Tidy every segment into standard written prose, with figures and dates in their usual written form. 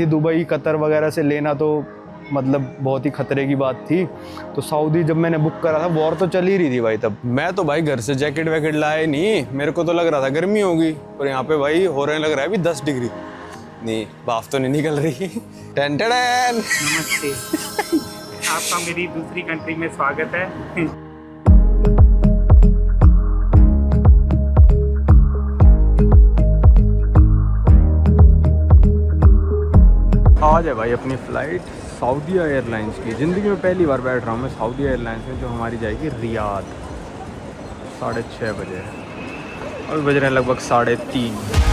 Dubai Qatar वगैरह से लेना तो मतलब बहुत ही खतरे की बात थी। तो सऊदी जब मैंने बुक करा था, वॉर तो चल ही रही थी भाई तब। मैं तो भाई घर से जैकेट वैकेट लाया नहीं, मेरे को तो लग रहा था गर्मी होगी, और यहाँ पे भाई हो रहे लग रहा है अभी 10 डिग्री। नहीं, भाप तो नहीं निकल रही। नमस्ते। आपका मेरी दूसरी कंट्री में स्वागत है। आज है भाई अपनी फ़्लाइट सऊदी एयरलाइंस की। ज़िंदगी में पहली बार बैठ रहा हूँ मैं सऊदी एयरलाइंस में, जो हमारी जाएगी रियाद। 6:30 बजे और बज रहे हैं लगभग 3:30।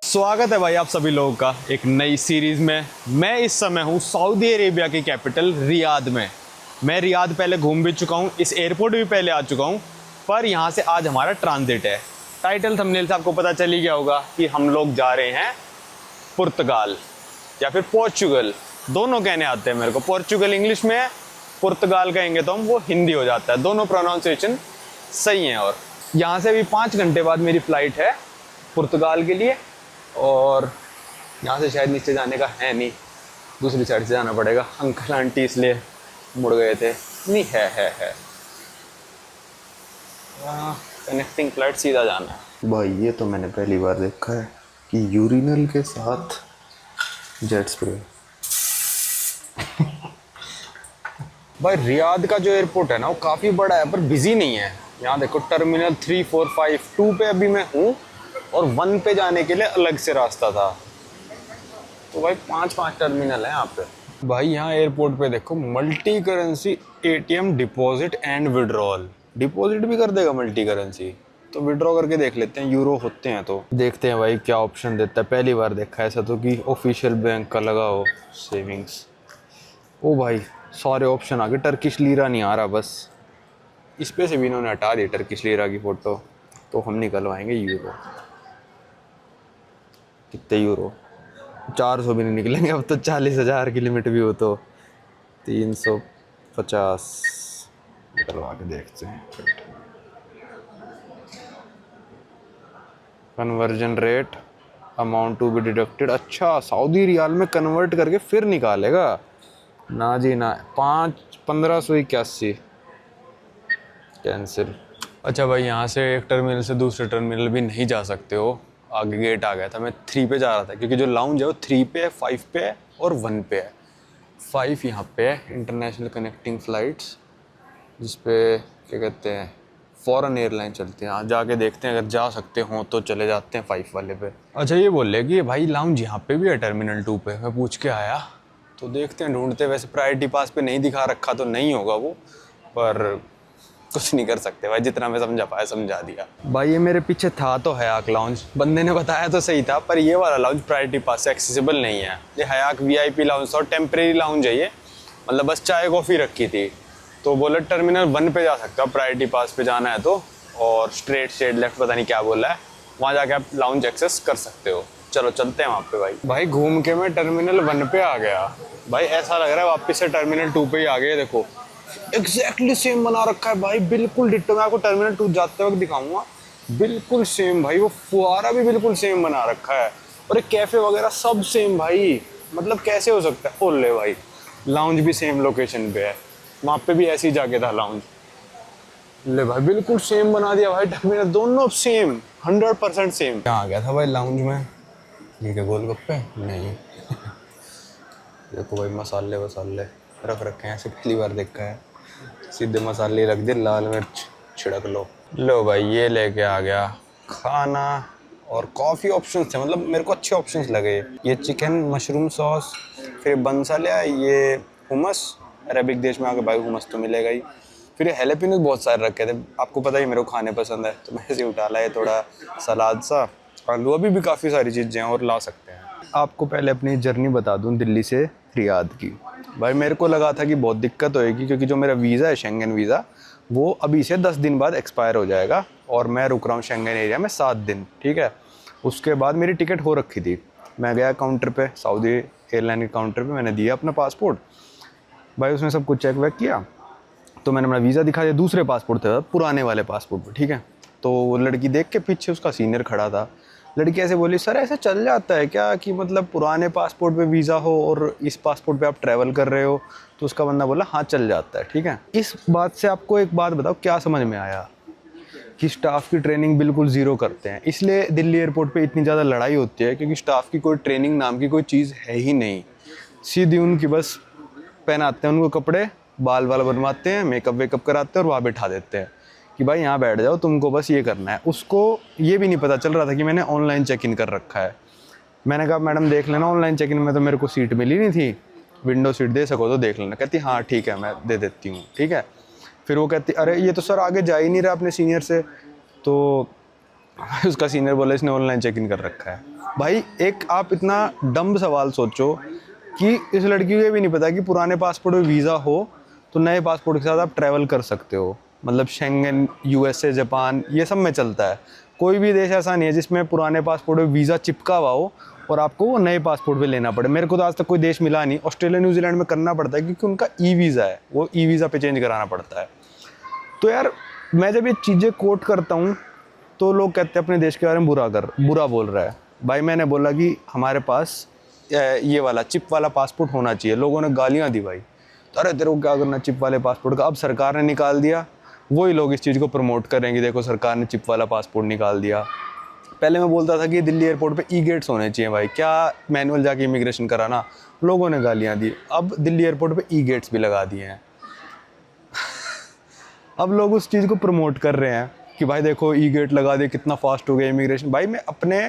स्वागत है भाई आप सभी लोगों का एक नई सीरीज़ में। मैं इस समय हूँ सऊदी अरेबिया की कैपिटल रियाद में। मैं रियाद पहले घूम भी चुका हूँ, इस एयरपोर्ट भी पहले आ चुका हूँ, पर यहाँ से आज हमारा ट्रांजिट है। टाइटल थंबनेल से आपको पता चल ही गया होगा कि हम लोग जा रहे हैं पुर्तगाल या फिर पोर्चुगल, दोनों कहने आते हैं मेरे को। पोर्चुगल इंग्लिश में है, पुर्तगाल कहेंगे तो हम वो हिंदी हो जाता है, दोनों प्रोनाउंसिएशन सही हैं। और यहाँ से भी 5 घंटे बाद मेरी फ़्लाइट है पुर्तगाल के लिए, और यहाँ से शायद नीचे जाने का है नहीं, दूसरी साइड से जाना पड़ेगा। अंकल आंटी इसलिए मुड़ गए थे। नहीं है कनेक्टिंग फ्लाइट सीधा जाना है। भाई ये तो मैंने पहली बार देखा है कि यूरिनल के साथ जेट स्प्रे। भाई रियाद का जो एयरपोर्ट है ना वो काफ़ी बड़ा है पर बिजी नहीं है। यहाँ देखो टर्मिनल 3, 4, 5, 2 पे अभी मैं हूँ, और 1 पे जाने के लिए अलग से रास्ता था। तो भाई 5 टर्मिनल है यहाँ पे। भाई यहाँ एयरपोर्ट पे देखो multi currency ATM deposit and withdrawal. Deposit भी कर देगा मल्टी करेंसी, तो विड्रॉ करके देख लेते हैं, यूरो होते हैं तो देखते हैं भाई क्या ऑप्शन देता है। पहली बार देखा है ऐसा तो कि ऑफिशियल बैंक का लगा हो सेविंग्स। ओ भाई सारे ऑप्शन आ गए, टर्किश लीरा नहीं आ रहा, बस इस पे से भी इन्होंने हटा दी टर्किश लीरा की फ़ोटो। तो हम निकलवाएंगे यूरो। कितने यूरो? 400 भी नहीं निकलेंगे अब तो, 40,000 की लिमिट भी हो तो 350 निकलवा के देखते हैं। Conversion rate, amount to be deducted. अच्छा सऊदी रियाल में कन्वर्ट करके फिर निकालेगा ना जी ना। 1581 कैंसिल। अच्छा भाई यहाँ से एक टर्मिनल से दूसरे टर्मिनल भी नहीं जा सकते हो, आगे गेट आ गया था। मैं 3 पे जा रहा था क्योंकि जो लाउंज है वो 3 पे है, 5 पे है और 1 पे है। 5 यहाँ पे है इंटरनेशनल कनेक्टिंग फ़्लाइट्स, जिस पे क्या कहते हैं फ़ॉरेन एयरलाइन चलती हैं। जाके देखते हैं, अगर जा सकते हों तो चले जाते हैं 5 वाले पे। अच्छा ये बोल रहे कि भाई लाउंज यहाँ पे भी है टर्मिनल 2 पे। मैं पूछ के आया तो देखते हैं, ढूंढते। वैसे प्रायोरिटी पास पे नहीं दिखा रखा तो नहीं होगा वो, पर कुछ नहीं कर सकते भाई, जितना मैं समझा पाया समझा दिया। भाई ये मेरे पीछे था तो हयाक लाउंज, बंदे ने बताया तो सही था, पर ये वाला लाउंज प्रायोरिटी पास से एक्सेसिबल नहीं है। ये हयाक VIP लाउंज और टेम्परेरी लाउंज है ये, मतलब बस चाय कॉफ़ी रखी थी। तो बोले टर्मिनल 1 पे जा सकता, प्रायोरिटी पास पे जाना है तो, और स्ट्रेट लेफ्ट पता नहीं क्या बोला है, वहाँ जाके आप लाउंज एक्सेस कर सकते हो। चलो चलते हैं वहाँ पे। भाई घूम के मैं टर्मिनल 1 पे आ गया। भाई ऐसा लग रहा है वापस से टर्मिनल 2 पे ही आ गए। देखो एग्जैक्टली सेम बना रखा है भाई, बिल्कुल डिट्टो। मैं आपको टर्मिनल 2 जाते वक्त दिखाऊंगा, बिल्कुल सेम भाई। वो फुहारा भी बिल्कुल सेम बना रखा है, और एक कैफ़े वगैरह सब सेम भाई। मतलब कैसे हो सकता है? ओले भाई लाउंज भी सेम लोकेशन पे है, वहाँ पे भी ऐसे ही जाके था लाउंज। ले भाई बिल्कुल सेम बना दिया भाई टर्मिनल, दोनों सेम 100% सेम। क्या आ गया था भाई लाउंज में? ये क्या गोलगप्पे? नहीं देखो भाई मसाले रख रखे हैं, ऐसे पहली बार देखा है। सीधे मसाले रख दे, लाल मिर्च छिड़क लो भाई ये लेके आ गया खाना। और काफ़ी ऑप्शंस थे, मतलब मेरे को अच्छे ऑप्शंस लगे। ये चिकन मशरूम सॉस, फिर बंसा लिया, ये हुमस, अरबिक देश में आके भाई हुमस तो मिलेगा ही। फिर ये हैलेपिनोस बहुत सारे रखे थे, आपको पता ही मेरे को खाने पसंद है तो मैं ऐसे उठा लाया थोड़ा सलाद सा, आलू, अभी भी काफ़ी सारी चीज़ें हैं और ला सकते हैं। आपको पहले अपनी जर्नी बता दूं दिल्ली से रियाद की। भाई मेरे को लगा था कि बहुत दिक्कत होएगी, क्योंकि जो मेरा वीज़ा है शेंगन वीज़ा, वो अभी से 10 दिन बाद एक्सपायर हो जाएगा और मैं रुक रहा हूँ शेंगन एरिया में 7 दिन, ठीक है। उसके बाद मेरी टिकट हो रखी थी, मैं गया काउंटर पे, सऊदी एयरलाइन के काउंटर पे, मैंने दिया अपना पासपोर्ट। भाई उसने सब कुछ चेक वेक किया, तो मैंने अपना वीज़ा दिखा दिया, दूसरे पासपोर्ट थे, पुराने वाले पासपोर्ट पर, ठीक है। तो वो लड़की देख के, पीछे उसका सीनियर खड़ा था, लड़की ऐसे बोली, सर ऐसा चल जाता है क्या कि मतलब पुराने पासपोर्ट पे वीज़ा हो और इस पासपोर्ट पे आप ट्रैवल कर रहे हो? तो उसका बंदा बोला हाँ चल जाता है, ठीक है। इस बात से आपको एक बात बताओ क्या समझ में आया, कि स्टाफ की ट्रेनिंग बिल्कुल ज़ीरो करते हैं। इसलिए दिल्ली एयरपोर्ट पे इतनी ज़्यादा लड़ाई होती है, क्योंकि स्टाफ की कोई ट्रेनिंग नाम की कोई चीज़ है ही नहीं। सीधी उनकी बस पहनाते हैं उनको कपड़े, बाल वाल बनवाते हैं, मेकअप वेकअप कराते हैं और वहाँ बैठा देते हैं कि भाई यहाँ बैठ जाओ, तुमको बस ये करना है। उसको ये भी नहीं पता चल रहा था कि मैंने ऑनलाइन चेक इन कर रखा है। मैंने कहा मैडम देख लेना ऑनलाइन चेक इन में, तो मेरे को सीट मिली नहीं थी, विंडो सीट दे सको तो देख लेना। कहती हाँ ठीक है मैं दे देती हूँ, ठीक है। फिर वो कहती अरे ये तो सर आगे जा ही नहीं रहा अपने सीनियर से। तो उसका सीनियर बोला इसने ऑनलाइन चेक इन कर रखा है। भाई एक आप इतना डम्ब सवाल सोचो कि इस लड़की को ये भी नहीं पता कि पुराने पासपोर्ट में वीज़ा हो तो नए पासपोर्ट के साथ आप ट्रैवल कर सकते हो। मतलब शेंगन, यूएसए, जापान, ये सब में चलता है। कोई भी देश ऐसा नहीं है जिसमें पुराने पासपोर्ट में वीज़ा चिपका हुआ हो और आपको वो नए पासपोर्ट पे लेना पड़े। मेरे को तो आज तक कोई देश मिला नहीं। ऑस्ट्रेलिया, न्यूजीलैंड में करना पड़ता है क्योंकि उनका ई वीज़ा है, वो ई वीज़ा पे चेंज कराना पड़ता है। तो यार मैं जब ये चीज़ें कोट करता हूँ तो लोग कहते हैं अपने देश के बारे में बुरा बोल रहा है। भाई मैंने बोला कि हमारे पास ये वाला चिप वाला पासपोर्ट होना चाहिए। लोगों ने गालियाँ दी भाई, तो अरे तेरे को क्या करना चिप वाले पासपोर्ट का। अब सरकार ने निकाल दिया, वही लोग इस चीज़ को प्रमोट करेंगे, देखो सरकार ने चिप वाला पासपोर्ट निकाल दिया। पहले मैं बोलता था कि दिल्ली एयरपोर्ट पे ई गेट्स होने चाहिए भाई, क्या मैनुअल जाके इमिग्रेशन कराना। लोगों ने गालियाँ दी। अब दिल्ली एयरपोर्ट पे ई गेट्स भी लगा दिए हैं। अब लोग उस चीज़ को प्रमोट कर रहे हैं कि भाई देखो ई गेट लगा दे, कितना फास्ट हो गया इमिग्रेशन। भाई मैं अपने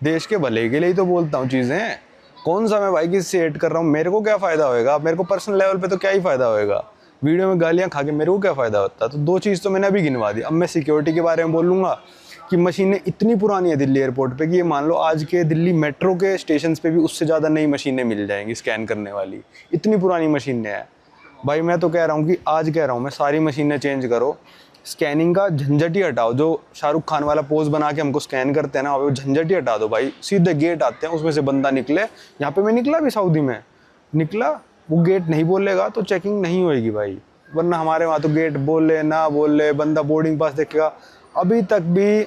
देश के भले के लिए ही तो बोलता हूँ चीज़ें। कौन सा मैं भाई किसी से एड कर रहा हूँ, मेरे को क्या फ़ायदा होएगा? मेरे को पर्सनल लेवल पे तो क्या ही फ़ायदा होएगा, वीडियो में गालियाँ खा के मेरे को क्या फ़ायदा होता है? तो दो चीज़ तो मैंने अभी गिनवा दी। अब मैं सिक्योरिटी के बारे में बोलूँगा कि मशीनें इतनी पुरानी है दिल्ली एयरपोर्ट पे कि ये मान लो आज के दिल्ली मेट्रो के स्टेशन पे भी उससे ज़्यादा नई मशीनें मिल जाएंगी स्कैन करने वाली, इतनी पुरानी मशीनें हैं। भाई मैं तो कह रहा हूँ कि आज कह रहा हूँ मैं, सारी मशीनें चेंज करो, स्कैनिंग का झंझट ही हटाओ। जो शाहरुख खान वाला पोज बना के हमको स्कैन करते हैं ना, वो झंझट ही हटा दो भाई। सीधे गेट आते हैं, उसमें से बंदा निकले। यहाँ पे मैं निकला भी सऊदी में, निकला, वो गेट नहीं बोलेगा तो चेकिंग नहीं होएगी भाई। वरना हमारे वहाँ तो गेट बोले ना बोले, बंदा बोर्डिंग पास देखेगा। अभी तक भी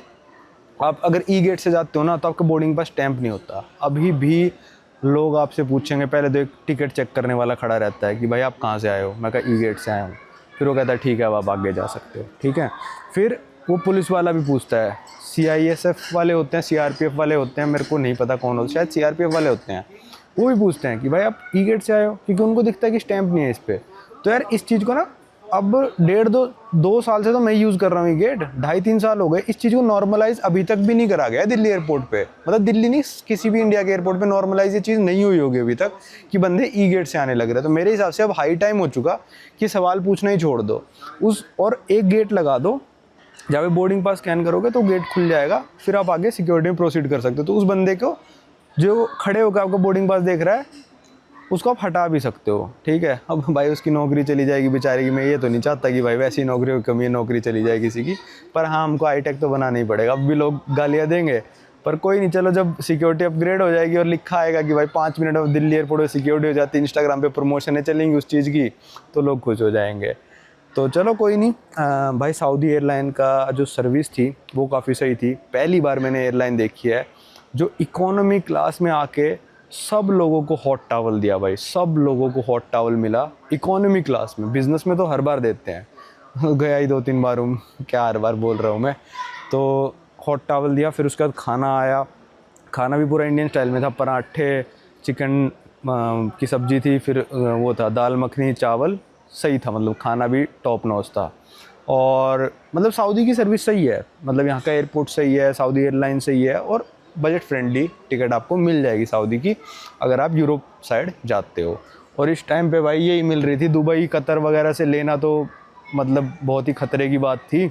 आप अगर ई गेट से जाते हो ना तो आपका बोर्डिंग पास स्टैंप नहीं होता। अभी भी लोग आपसे पूछेंगे, पहले तो एक टिकट चेक करने वाला खड़ा रहता है कि भाई आप कहाँ से आए हो। मैं कहा ई गेट से आया हूँ। फिर वो कहता है ठीक है अब आप आगे जा सकते हो, ठीक है। फिर वो पुलिस वाला भी पूछता है, CISF वाले होते हैं, CRPF वाले होते हैं, मेरे को नहीं पता कौन होता, शायद CRPF वाले होते हैं। वो भी पूछते हैं कि भाई आप ई गेट से आए हो, क्योंकि उनको दिखता है कि स्टैंप नहीं है इस पर। तो यार इस चीज़ को ना अब 1.5-2 साल से तो मैं यूज़ कर रहा हूँ ये गेट, 2.5-3 साल हो गए। इस चीज़ को नॉर्मलाइज अभी तक भी नहीं करा गया दिल्ली एयरपोर्ट पे। मतलब दिल्ली नहीं, किसी भी इंडिया के एयरपोर्ट पे नॉर्मलाइज ये चीज़ नहीं हुई होगी अभी तक कि बंदे ई गेट से आने लग रहे हैं। तो मेरे हिसाब से अब हाई टाइम हो चुका कि सवाल पूछना ही छोड़ दो उस, और एक गेट लगा दो, जब आप बोर्डिंग पास स्कैन करोगे तो गेट खुल जाएगा, फिर आप आगे सिक्योरिटी में प्रोसीड कर सकते हो। तो उस बंदे को जो खड़े होकर आपका बोर्डिंग पास देख रहा है उसको आप हटा भी सकते हो, ठीक है। अब भाई उसकी नौकरी चली जाएगी बेचारे की। मैं ये तो नहीं चाहता कि भाई वैसी नौकरियों की कमी है, नौकरी चली जाए किसी की, पर हाँ हमको हाईटेक तो बनाना ही पड़ेगा। अब भी लोग गालियाँ देंगे पर कोई नहीं, चलो जब सिक्योरिटी अपग्रेड हो जाएगी और लिखा आएगा कि भाई 5 मिनट में दिल्ली एयरपोर्ट में सिक्योरिटी हो जाती है, इंस्टाग्राम पे प्रमोशनें चलेंगी उस चीज़ की, तो लोग खुश हो जाएंगे। तो चलो कोई नहीं। भाई सऊदी एयरलाइन का जो सर्विस थी वो काफ़ी सही थी। पहली बार मैंने एयरलाइन देखी है जो इकोनॉमी क्लास में आके सब लोगों को हॉट टॉवल दिया भाई, सब लोगों को हॉट टॉवल मिला इकोनॉमी क्लास में। बिज़नेस में तो हर बार देते हैं, गया ही 2-3 बार हूँ, क्या हर बार बोल रहा हूँ मैं। तो हॉट टॉवल दिया, फिर उसके बाद खाना आया। खाना भी पूरा इंडियन स्टाइल में था, पराठे, चिकन की सब्ज़ी थी, फिर वो था दाल मखनी, चावल, सही था। मतलब खाना भी टॉप नॉच था। और मतलब सऊदी की सर्विस सही है, मतलब यहाँ का एयरपोर्ट सही है, सऊदी एयरलाइन सही है, और बजट फ्रेंडली टिकट आपको मिल जाएगी सऊदी की अगर आप यूरोप साइड जाते हो। और इस टाइम पे भाई यही मिल रही थी। दुबई, कतर वगैरह से लेना तो मतलब बहुत ही खतरे की बात थी।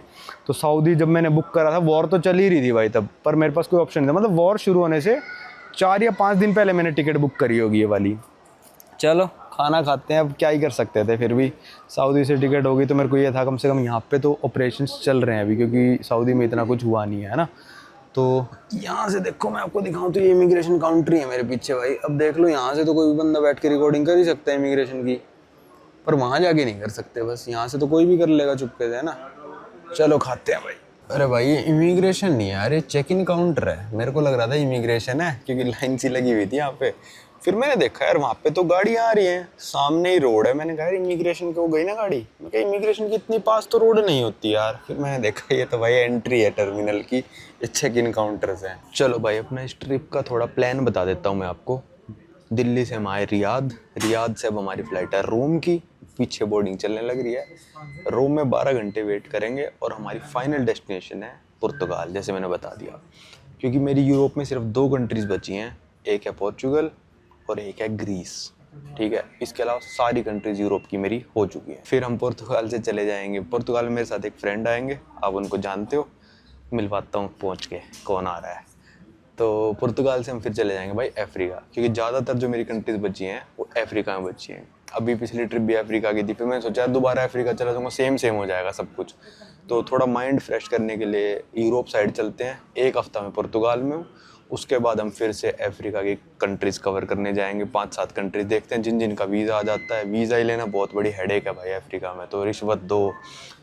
तो सऊदी जब मैंने बुक करा था, वॉर तो चल ही रही थी भाई तब, पर मेरे पास कोई ऑप्शन नहीं था। मतलब वॉर शुरू होने से 4 या 5 दिन पहले मैंने टिकट बुक करी होगी ये वाली। चलो खाना खाते हैं, अब क्या ही कर सकते थे। फिर भी सऊदी से टिकट हो गई तो मेरे को ये था कम से कम यहाँ पे तो ऑपरेशंस चल रहे हैं अभी, क्योंकि सऊदी में इतना कुछ हुआ नहीं है ना। तो यहाँ से देखो, मैं आपको दिखाऊं तो ये इमिग्रेशन काउंट्री है मेरे पीछे भाई। अब देख लो, यहाँ से तो कोई भी बंदा बैठ के रिकॉर्डिंग कर ही सकता है इमिग्रेशन की, पर वहाँ जाके नहीं कर सकते। बस यहाँ से तो कोई भी कर लेगा चुपके से, है ना। चलो खाते हैं भाई। अरे भाई ये इमिग्रेशन नहीं है यार, ये चेक इन काउंटर है। मेरे को लग रहा था इमिग्रेशन है, क्योंकि लाइन सी लगी हुई थी यहाँ पे। फिर मैंने देखा यार वहाँ पे तो गाड़ियाँ आ रही हैं, सामने ही रोड है। मैंने कहा यार इमिग्रेशन की हो गई ना गाड़ी। मैं कहा इमिग्रेशन की इतनी पास तो रोड नहीं होती यार। फिर मैंने देखा ये तो भाई एंट्री है टर्मिनल की, ये चेक इन काउंटर्स हैं। चलो भाई अपना इस ट्रिप का थोड़ा प्लान बता देता हूँ मैं आपको। दिल्ली से हम आए रियाद, रियाद से अब हमारी फ़्लाइट है रोम की, पीछे बोर्डिंग चलने लग रही है। रोम में 12 घंटे वेट करेंगे और हमारी फाइनल डेस्टिनेशन है पुर्तगाल, जैसे मैंने बता दिया। क्योंकि मेरी यूरोप में सिर्फ 2 कंट्रीज़ बची हैं, एक है पोर्चुगल और एक है ग्रीस, ठीक है। इसके अलावा सारी कंट्रीज़ यूरोप की मेरी हो चुकी है। फिर हम पुर्तगाल से चले जाएंगे। पुर्तगाल में मेरे साथ एक फ्रेंड आएंगे, आप उनको जानते हो, मिलवाता हूँ पहुँच के कौन आ रहा है। तो पुर्तगाल से हम फिर चले जाएंगे भाई अफ्रीका, क्योंकि ज़्यादातर जो मेरी कंट्रीज़ बची हैं वो अफ्रीका में बची हैं। अभी पिछली ट्रिप भी अफ्रीका की थी, फिर मैंने सोचा दोबारा अफ्रीका चला जाऊँगा, सेम हो जाएगा सब कुछ। तो थोड़ा माइंड फ्रेश करने के लिए यूरोप साइड चलते हैं। 1 हफ्ता में पुर्तगाल में हूँ, उसके बाद हम फिर से अफ्रीका की कंट्रीज़ कवर करने जाएंगे। 5-7 कंट्रीज़ देखते हैं जिनका वीज़ा आ जाता है। वीज़ा ही लेना बहुत बड़ी हेडेक है भाई अफ्रीका में, तो रिश्वत दो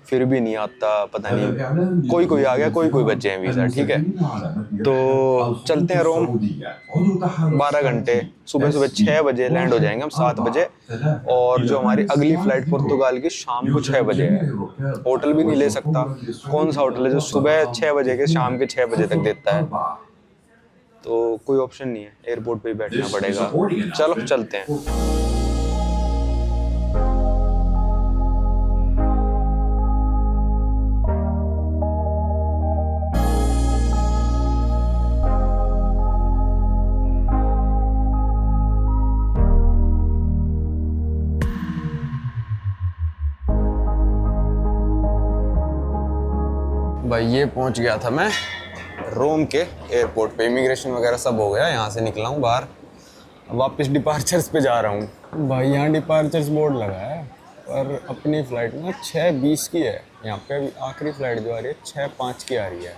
फिर भी नहीं आता, पता नहीं कोई आ गया, कोई बचे हैं वीज़ा, ठीक है। तो चलते हैं रोम, 12 घंटे, सुबह 6 बजे लैंड हो जाएंगे हम, 7 बजे। और जो हमारी अगली फ़्लाइट पुर्तगाल की शाम को 6 बजे है। होटल भी नहीं ले सकता, कौन सा होटल है जो सुबह 6 बजे के शाम के 6 बजे तक देता है, तो कोई ऑप्शन नहीं है, एयरपोर्ट पे ही बैठना पड़ेगा। चलो चलते हैं। भाई ये पहुंच गया था मैं रोम के एयरपोर्ट पे, इमिग्रेशन वगैरह सब हो गया। यहाँ से निकला हूँ बाहर, वापस डिपार्चर्स पे जा रहा हूँ। भाई यहाँ डिपार्चर्स बोर्ड लगा है, पर अपनी फ़्लाइट ना 6:20 की है। यहाँ पे अभी आखिरी फ़्लाइट जो आ रही है 6:05 की आ रही है,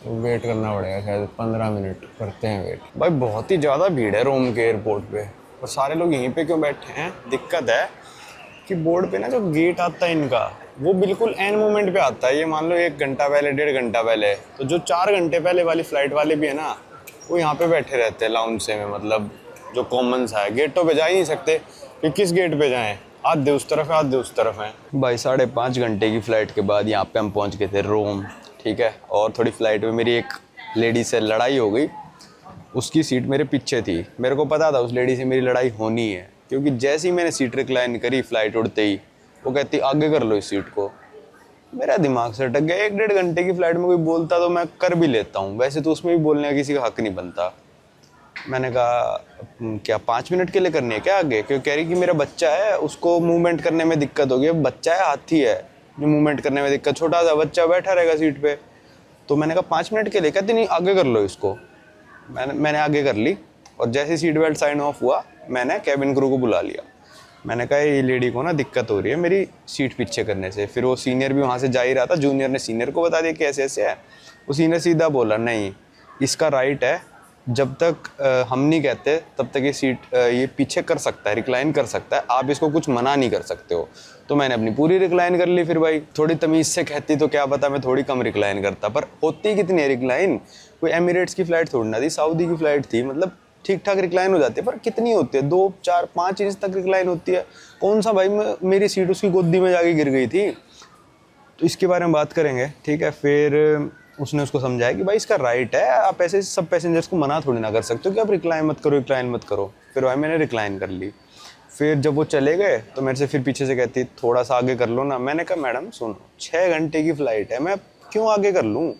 तो वेट करना पड़ेगा शायद 15 मिनट, करते हैं वेट। भाई बहुत ही ज़्यादा भीड़ है रोम के एयरपोर्ट पे, और सारे लोग यहीं पे क्यों बैठे हैं। दिक्कत है कि बोर्ड पे ना जो गेट आता है इनका, वो बिल्कुल एंड मोमेंट पे आता है। ये मान लो 1 घंटा पहले, 1.5 घंटा पहले, तो जो 4 घंटे पहले वाली फ़्लाइट वाले भी है ना, वो यहाँ पे बैठे रहते हैं लाउंज से में। मतलब जो कॉमन सा है, गेटों पे जा ही नहीं सकते कि किस गेट पे जाएं, आधे उस तरफ है आधे उस तरफ हैं। भाई 5.5 घंटे की फ़्लाइट के बाद यहाँ पे हम पहुँच गए थे रोम, ठीक है। और थोड़ी फ़्लाइट में मेरी एक लेडी से लड़ाई हो गई, उसकी सीट मेरे पीछे थी। मेरे को पता था उस लेडी से मेरी लड़ाई होनी है, क्योंकि जैसे ही मैंने सीट रिक्लाइन करी फ़्लाइट उड़ते ही, वो कहती आगे कर लो इस सीट को। मेरा दिमाग से अटक गया। 1-1.5 घंटे की फ़्लाइट में कोई बोलता तो मैं कर भी लेता हूँ, वैसे तो उसमें भी बोलने का किसी का हक नहीं बनता। मैंने कहा क्या 5 मिनट के लिए करनी है क्या आगे, क्योंकि कह रही कि मेरा बच्चा है, उसको मूवमेंट करने में दिक्कत होगी। बच्चा है, हाथी है, जो मूवमेंट करने में दिक्कत, छोटा सा बच्चा बैठा रहेगा सीट पे। तो मैंने कहा 5 मिनट के लिए, कहती नहीं आगे कर लो इसको। मैंने आगे कर ली, और जैसे सीट बेल्ट साइन ऑफ हुआ, मैंने कैबिन क्रू को बुला लिया। मैंने कहा ये लेडी को ना दिक्कत हो रही है मेरी सीट पीछे करने से। फिर वो सीनियर भी वहाँ से जा ही रहा था, जूनियर ने सीनियर को बता दिया कि ऐसे ऐसे है। वो सीनियर सीधा बोला नहीं, इसका राइट है, जब तक हम नहीं कहते तब तक ये सीट ये पीछे कर सकता है, रिक्लाइन कर सकता है, आप इसको कुछ मना नहीं कर सकते हो। तो मैंने अपनी पूरी रिक्लाइन कर ली। फिर भाई थोड़ी तमीज़ से कहती तो क्या पता मैं थोड़ी कम रिक्लाइन करता, पर होती कितनी है रिक्लाइन, कोई एमिरेट्स की फ़्लाइट थोड़ी ना थी, सऊदी की फ़्लाइट थी। मतलब ठीक ठाक रिक्लाइन हो जाती है, पर कितनी होती है, 2, 4, 5 इंच तक रिक्लाइन होती है। कौन सा भाई मेरी सीट उसकी गोदी में जाके गिर गई थी। तो इसके बारे में बात करेंगे, ठीक है। फिर उसने उसको समझाया कि भाई इसका राइट है, आप ऐसे सब पैसेंजर्स को मना थोड़ी ना कर सकते हो कि आप रिक्लाइन मत करो। फिर भाई मैंने रिक्लाइन कर ली। फिर जब वो चले गए तो मेरे से फिर पीछे से कहती थोड़ा सा आगे कर लो ना। मैंने कहा मैडम सुनो, 6 घंटे की फ़्लाइट है, मैं क्यों आगे कर लूँ,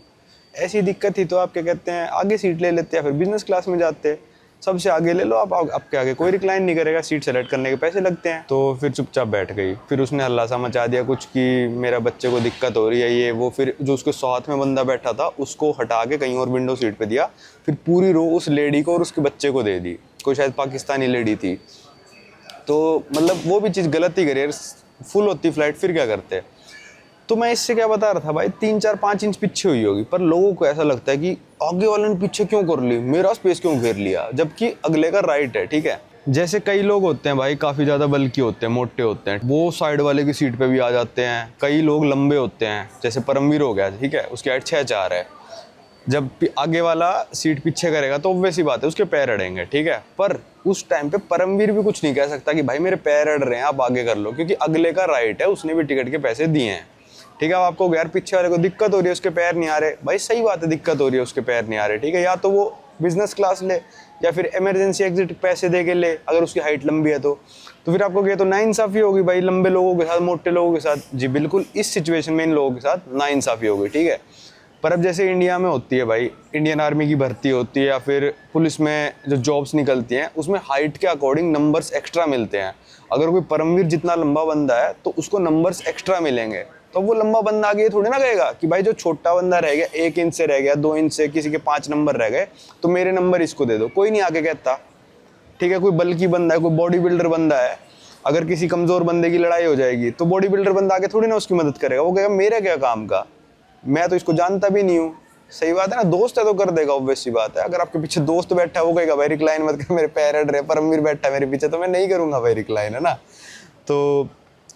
ऐसी दिक्कत थी तो आप क्या कहते हैं आगे सीट ले लेते या फिर बिज़नेस क्लास में जाते। सबसे आगे ले लो आप, आपके आगे कोई रिक्लाइन नहीं करेगा, सीट सेलेक्ट करने के पैसे लगते हैं। तो फिर चुपचाप बैठ गई। फिर उसने हल्ला सा मचा दिया कुछ कि मेरा बच्चे को दिक्कत हो रही है ये वो। फिर जो उसके साथ में बंदा बैठा था उसको हटा के कहीं और विंडो सीट पे दिया। फिर पूरी रो उस लेडी को और उसके बच्चे को दे दी। कोई शायद पाकिस्तानी लेडी थी। तो मतलब वो भी चीज़ गलत ही करी यार, फुल होती फ्लाइट फिर क्या करते। तो मैं इससे क्या बता रहा था भाई, 3-4-5 इंच पीछे हुई होगी, पर लोगों को ऐसा लगता है कि आगे वाले ने पीछे क्यों कर ली, मेरा स्पेस क्यों घेर लिया, जबकि अगले का राइट है। ठीक है, जैसे कई लोग होते हैं भाई काफ़ी ज़्यादा बल्की होते हैं, मोटे होते हैं, वो साइड वाले की सीट पे भी आ जाते हैं। कई लोग लंबे होते हैं, जैसे परमवीर हो गया, ठीक है, उसकी हाइट 6'4" है। जब आगे वाला सीट पीछे करेगा तो ऑब्वियस सी बात है उसके पैर अड़ेंगे। ठीक है, पर उस टाइम पे परमवीर भी कुछ नहीं कह सकता कि भाई मेरे पैर अड़ रहे हैं आप आगे कर लो, क्योंकि अगले का राइट है, उसने भी टिकट के पैसे दिए हैं। ठीक है, अब आपको यार पीछे वाले को दिक्कत हो रही है, उसके पैर नहीं आ रहे, भाई सही बात है, दिक्कत हो रही है, उसके पैर नहीं आ रहे। ठीक है, या तो वो बिजनेस क्लास ले या फिर इमरजेंसी एग्जिट पैसे दे के ले, अगर उसकी हाइट लंबी है तो फिर आपको ये तो नाइंसाफ़ी होगी भाई, लंबे लोगों के साथ, मोटे लोगों के साथ। जी बिल्कुल, इस सिचुएशन में इन लोगों के साथ नाइंसाफ़ी होगी। ठीक है, पर अब जैसे इंडिया में होती है भाई, इंडियन आर्मी की भर्ती होती है या फिर पुलिस में जो जॉब्स निकलती हैं, उसमें हाइट के अकॉर्डिंग नंबर्स एक्स्ट्रा मिलते हैं। अगर कोई परमवीर जितना लंबा बंदा है तो उसको नंबर्स एक्स्ट्रा मिलेंगे। तो वो लंबा बंदा आगे थोड़ी ना कहेगा कि भाई जो छोटा बंदा रह गया, 1 इंच से रह गया, 2 इंच से, किसी के 5 नंबर रह गए तो मेरे नंबर इसको दे दो, कोई नहीं आगे कहता। ठीक है, कोई बल्कि बंदा है, कोई बॉडी बिल्डर बंदा है, अगर किसी कमज़ोर बंदे की लड़ाई हो जाएगी तो बॉडी बिल्डर बंदा आगे थोड़ी ना उसकी मदद करेगा, वो कहेगा मेरे क्या काम का, मैं तो इसको जानता भी नहीं हूँ। सही बात है ना, दोस्त है तो कर देगा, ऑब्वियस सी बात है। अगर आपके पीछे दोस्त बैठा है वो कहेगा भाई रिक्लाइन मत कर, मेरे पैर अड़ रहे, परमवीर बैठा है मेरे पीछे तो मैं नहीं करूँगा भाई रिक्लाइन, है ना। तो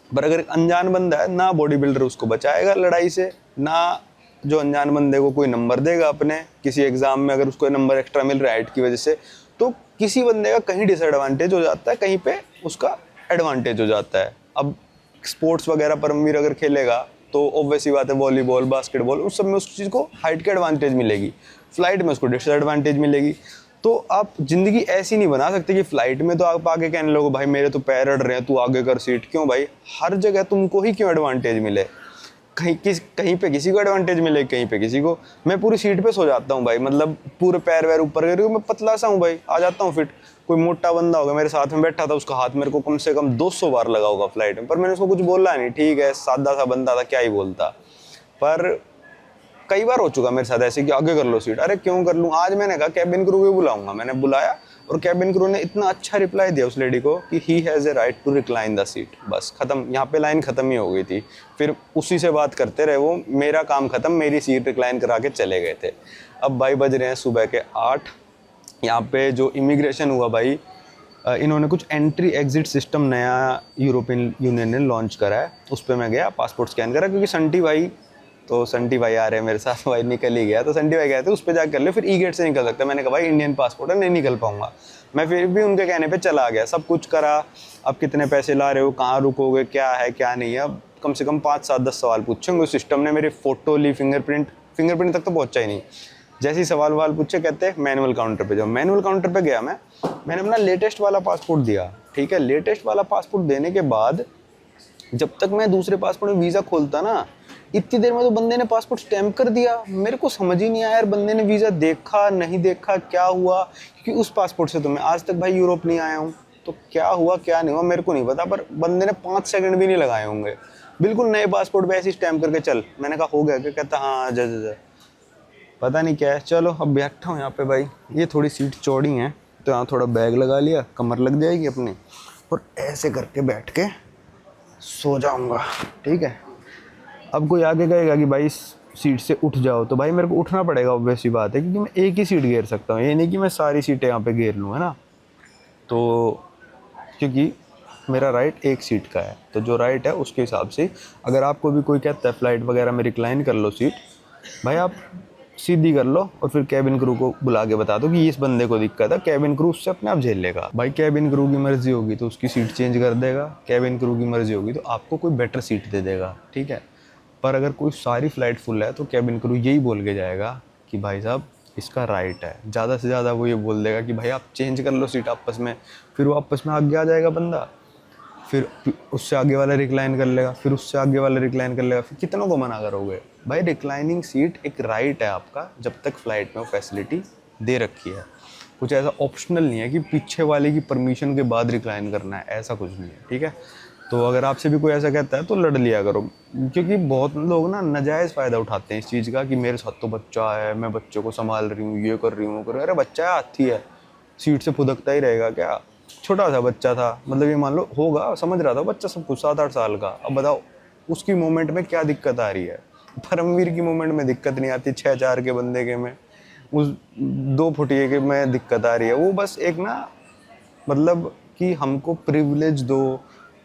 पर अगर अनजान बंदा है ना, बॉडी बिल्डर उसको बचाएगा लड़ाई से, ना जो अनजान बंदे को कोई नंबर देगा अपने किसी एग्जाम में, अगर उसको नंबर एक्स्ट्रा मिल रहा है हाइट की वजह से, तो किसी बंदे का कहीं डिसएडवांटेज हो जाता है, कहीं पे उसका एडवांटेज हो जाता है। अब स्पोर्ट्स वगैरह परमवीर अगर खेलेगा तो ऑब्वियस सी बात है, वॉलीबॉल, बास्केटबॉल, उस सब में उस चीज़ को हाइट के एडवांटेज मिलेगी, फ्लाइट में उसको डिसएडवांटेज मिलेगी। तो आप ज़िंदगी ऐसी नहीं बना सकते कि फ़्लाइट में तो आप आगे कहने लगो भाई मेरे तो पैर अड़ रहे हैं, तू आगे कर सीट। क्यों भाई, हर जगह तुमको ही क्यों एडवांटेज मिले, कहीं पे किसी को एडवांटेज मिले, कहीं पे किसी को। मैं पूरी सीट पे सो जाता हूँ भाई, मतलब पूरे पैर वैर ऊपर करके, मैं पतला सा हूँ भाई, आ जाता हूँ फिट। कोई मोटा बंदा होगा मेरे साथ में बैठा था, उसका हाथ मेरे को कम से कम 200 बार लगा होगा फ्लाइट में, पर मैंने उसको कुछ बोला नहीं। ठीक है, सादा सा बंदा था, क्या ही बोलता। पर कई बार हो चुका मेरे साथ ऐसे कि आगे कर लो सीट, अरे क्यों कर लूँ। आज मैंने कहा कैबिन क्रू को बुलाऊंगा, मैंने बुलाया और कैबिन क्रू ने इतना अच्छा रिप्लाई दिया उस लेडी को कि he has a right to recline the seat. बस खत्म, यहाँ पे लाइन खत्म ही हो गई थी। फिर उसी से बात करते रहे वो, मेरा काम खत्म, मेरी सीट रिक्लाइन करा के चले गए थे। अब भाई बज रहे हैं सुबह के 8। यहाँ पे जो इमिग्रेशन हुआ भाई, इन्होंने कुछ एंट्री एग्जिट सिस्टम नया यूरोपियन यूनियन ने लॉन्च करा है, उस पर मैं गया, पासपोर्ट स्कैन करा, क्योंकि संटी भाई आ रहे हैं मेरे साथ, भाई निकल ही गया, तो संटी भाई कहते उस पर जाकर कर ले, फिर ई गेट से निकल सकता है। मैंने कहा भाई इंडियन पासपोर्ट है, नहीं निकल पाऊंगा। मैं फिर भी उनके कहने पे चला गया, सब कुछ करा। अब कितने पैसे ला रहे हो, कहाँ रुकोगे, क्या है क्या नहीं है, अब कम से कम 5, 7, 10 सवाल पूछेंगे। उस सिस्टम ने मेरी फ़ोटो ली, फिंगरप्रिंट तक तो पहुँचा ही नहीं। जैसे ही सवाल पूछे, कहते मैनुअल काउंटर पे जाओ। मैनुअल काउंटर पे गया मैंने अपना लेटेस्ट वाला पासपोर्ट दिया। ठीक है, लेटेस्ट वाला पासपोर्ट देने के बाद जब तक मैं दूसरे पासपोर्ट में वीज़ा खोलता ना, इतनी देर में तो बंदे ने पासपोर्ट स्टैम्प कर दिया। मेरे को समझ ही नहीं आया यार, बंदे ने वीज़ा देखा नहीं देखा, क्या हुआ, क्योंकि उस पासपोर्ट से तो मैं आज तक भाई यूरोप नहीं आया हूँ। तो क्या हुआ क्या नहीं हुआ मेरे को नहीं पता, पर बंदे ने 5 सेकंड भी नहीं लगाए होंगे, बिल्कुल नए पासपोर्ट पे ऐसे स्टैम्प करके चल। मैंने कहा हो गया क्या, कहता हाँ जा। पता नहीं क्या है। चलो अब बैठा हूँ यहाँ पे भाई, ये थोड़ी सीट चौड़ी है तो यहाँ थोड़ा बैग लगा लिया, कमर लग जाएगी अपनी, और ऐसे करके बैठ के सो जाऊँगा। ठीक है, अब कोई आगे कहेगा कि भाई सीट से उठ जाओ, तो भाई मेरे को उठना पड़ेगा, ऑब्वियस सी बात है, क्योंकि मैं एक ही सीट घेर सकता हूँ, ये नहीं कि मैं सारी सीटें यहाँ पे घेर लूँ, है ना। तो क्योंकि मेरा राइट एक सीट का है, तो जो राइट है उसके हिसाब से अगर आपको भी कोई कहता है फ़्लाइट वगैरह में रिक्लाइन कर लो सीट, भाई आप सीधी कर लो और फिर कैबिन क्रू को बुला के बता दो कि इस बंदे को दिक्कत है, कैबिन क्रू उससे अपने आप झेल लेगा। भाई कैबिन क्रू की मर्जी होगी तो उसकी सीट चेंज कर देगा, कैबिन क्रू की मर्जी होगी तो आपको कोई बेटर सीट दे देगा। ठीक है, पर अगर कोई सारी फ़्लाइट फुल है तो कैबिन क्रू यही बोल के जाएगा कि भाई साहब इसका राइट है। ज़्यादा से ज़्यादा वो ये बोल देगा कि भाई आप चेंज कर लो सीट आपस में, फिर वो आपस में आगे आ जाएगा बंदा, फिर उससे आगे वाला रिक्लाइन कर लेगा, फिर उससे आगे वाला रिक्लाइन कर लेगा, फिर कितनों को मना करोगे। भाई रिक्लाइनिंग सीट एक राइट है आपका, जब तक फ़्लाइट में वो फैसिलिटी दे रखी है। कुछ ऐसा ऑप्शनल नहीं है कि पीछे वाले की परमिशन के बाद रिक्लाइन करना है, ऐसा कुछ नहीं है, ठीक है। तो अगर आपसे भी कोई ऐसा कहता है तो लड़ लिया करो, क्योंकि बहुत लोग ना नाजायज़ फ़ायदा उठाते हैं इस चीज़ का कि मेरे साथ तो बच्चा है, मैं बच्चे को संभाल रही हूँ, ये कर रही हूँ, वो कर रही हूँ। अरे बच्चा है, हाथी है, सीट से फुदकता ही रहेगा क्या? छोटा सा बच्चा था, मतलब ये मान लो होगा, समझ रहा था बच्चा सब कुछ, 7-8 साल का। अब बताओ उसकी मोमेंट में क्या दिक्कत आ रही है? परमवीर की मोमेंट में दिक्कत नहीं आती, 6-4 के बंदे के में, उस 2 फुटिए के में दिक्कत आ रही है। वो बस एक ना, मतलब कि हमको प्रिविलेज दो,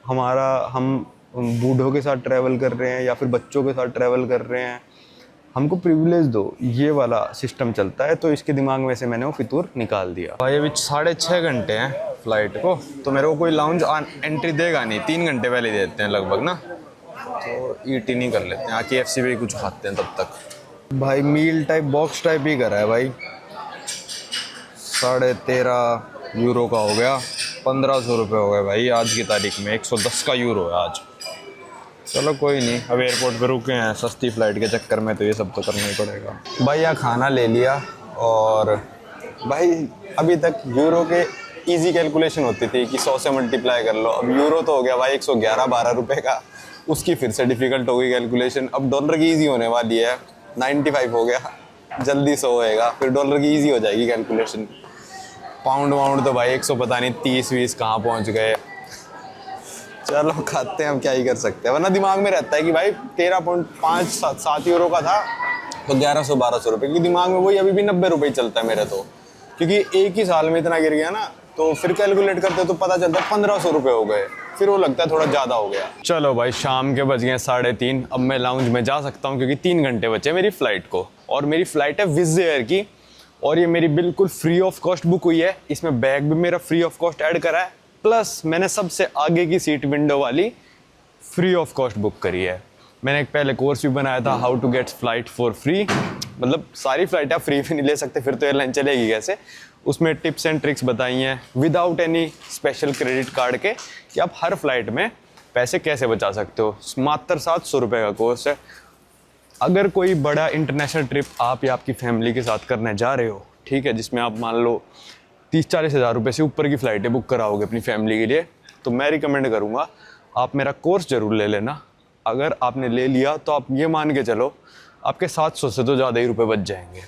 हम बूढ़ों के साथ ट्रैवल कर रहे हैं या फिर बच्चों के साथ ट्रैवल कर रहे हैं, हमको प्रिविलेज दो, ये वाला सिस्टम चलता है। तो इसके दिमाग में से मैंने वो फितूर निकाल दिया। भाई अभी 6.5 घंटे हैं फ्लाइट को, तो मेरे को कोई लाउंज एंट्री देगा नहीं, 3 घंटे पहले देते हैं लगभग ना। तो ईटी नहीं कर लेते हैं, आके KFC भी कुछ खाते हैं तब तक। भाई मील टाइप बॉक्स टाइप ही करा है भाई, 13.5 यूरो का हो गया, 1500 रुपये हो गए भाई आज की तारीख में। 110 का यूरो है आज। चलो कोई नहीं, अब एयरपोर्ट पे रुके हैं सस्ती फ़्लाइट के चक्कर में, तो ये सब तो करना ही पड़ेगा। भाई यहाँ खाना ले लिया, और भाई अभी तक यूरो के इजी कैलकुलेशन होती थी कि 100 से मल्टीप्लाई कर लो, अब यूरो तो हो गया भाई 111-12 रुपये का, उसकी फिर से डिफ़िकल्ट हो गई कैलकुलेशन। अब डॉलर की ईजी होने वाली है, 95 हो गया, जल्दी 100 होएगा, फिर डॉलर की ईजी हो जाएगी कैलकुलेशन। पाउंड तो भाई 100 पता नहीं 30-20 कहाँ पहुँच गए। चलो खाते हैं, हम क्या ही कर सकते हैं, वरना दिमाग में रहता है कि भाई 13.5-7 यूरो का था तो 1100-1200 रुपये की, दिमाग में वही अभी भी 90 रुपये ही चलता है मेरे तो, क्योंकि एक ही साल में इतना गिर गया ना। तो फिर कैलकुलेट करते तो पता चलता है 1500 रुपये हो गए, फिर वो लगता है थोड़ा ज़्यादा हो गया। चलो भाई शाम के बज गए 3:30, अब मैं लाउंज में जा सकता हूँ क्योंकि 3 घंटे बचे मेरी फ़्लाइट को, और मेरी फ़्लाइट है विज़ एयर की, और ये मेरी बिल्कुल फ्री ऑफ कॉस्ट बुक हुई है। इसमें बैग भी मेरा फ्री ऑफ कॉस्ट ऐड करा है, प्लस मैंने सबसे आगे की सीट विंडो वाली फ्री ऑफ कॉस्ट बुक करी है। मैंने एक पहले कोर्स भी बनाया था, how to get flight for free, मतलब सारी फ्लाइट आप फ्री भी नहीं ले सकते, फिर तो एयरलाइन चलेगी कैसे। उसमें टिप्स एंड ट्रिक्स बताई हैं without any special credit card के, कि आप हर फ्लाइट में पैसे कैसे बचा सकते हो। मात्र 700 रुपये का कोर्स है। अगर कोई बड़ा इंटरनेशनल ट्रिप आप या आपकी फैमिली के साथ करने जा रहे हो, ठीक है, जिसमें आप मान लो 30-40 हज़ार रुपये से ऊपर की फ़्लाइटें बुक कराओगे अपनी फैमिली के लिए, तो मैं रिकमेंड करूँगा आप मेरा कोर्स ज़रूर ले लेना। अगर आपने ले लिया तो आप ये मान के चलो आपके 700 से तो ज़्यादा ही रुपए बच जाएंगे,